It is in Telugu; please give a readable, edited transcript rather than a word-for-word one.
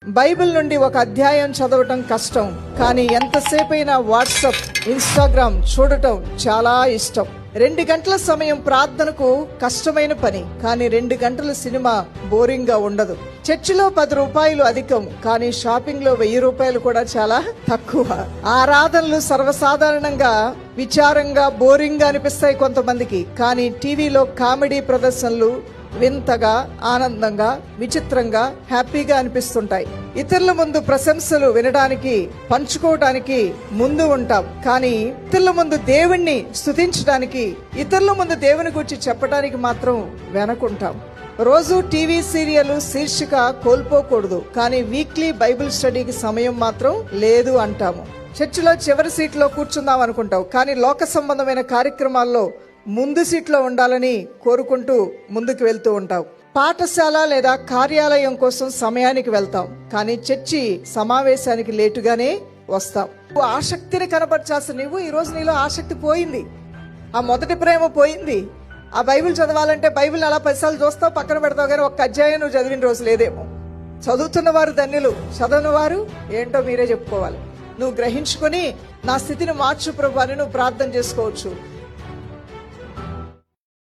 బైబిల్ నుండి ఒక అధ్యాయం చదవటం కష్టం, కానీ ఎంతసేపైనా వాట్సాప్, ఇన్స్టాగ్రామ్ చూడటం చాలా ఇష్టం. 2 గంటల సమయం ప్రార్థనకు కష్టమైన పని, కానీ 2 గంటల సినిమా బోరింగ్ గా ఉండదు. చర్చిలో 10 రూపాయలు అధికం, కానీ షాపింగ్ లో 1000 రూపాయలు కూడా చాలా తక్కువ. ఆరాధనలు సర్వసాధారణంగా విచారంగా బోరింగ్ గా అనిపిస్తాయి కొంతమందికి, కానీ టీవీలో కామెడీ ప్రదర్శనలు వింతగా, ఆనందంగా, విచిత్రంగా, హ్యాపీగా అనిపిస్తుంటాయి. ఇతరుల ముందు ప్రశంసలు వినడానికి, పంచుకోవడానికి ముందు ఉంటాం, కానీ ఇతరుల ముందు దేవుణ్ణి స్తుతించడానికి, ఇతరుల ముందు దేవుని గురించి చెప్పడానికి మాత్రం వెనకుంటాం. రోజు టీవీ సీరియల్ శీర్షిక కోల్పోకూడదు, కానీ వీక్లీ బైబిల్ స్టడీకి సమయం మాత్రం లేదు అంటాము. చర్చిలో చివరి సీట్లో కూర్చుందాం అనుకుంటావు, కానీ లోక సంబంధమైన కార్యక్రమాల్లో ముందు సీట్లో ఉండాలని కోరుకుంటూ ముందుకు వెళ్తూ ఉంటావు. పాఠశాల లేదా కార్యాలయం కోసం సమయానికి వెళ్తాం, కానీ చర్చి సమావేశానికి లేటుగానే వస్తాం. ఆసక్తిని కనపరచాల్సిన నువ్వు ఈరోజు నీలో ఆసక్తి పోయింది. ఆ మొదటి ప్రేమ పోయింది. ఆ బైబిల్ చదవాలంటే బైబిల్ అలా 10 సార్లు చూస్తావు, పక్కన పెడతావు, కానీ ఒక్క అధ్యాయం నువ్వు చదివిన రోజు లేదేమో. చదువుతున్న వారు ధన్యులు, చదవని వారు ఏంటో మీరే చెప్పుకోవాలి. నువ్వు గ్రహించుకొని నా స్థితిని మార్చు ప్రభు అని నువ్వు ప్రార్థన చేసుకోవచ్చు.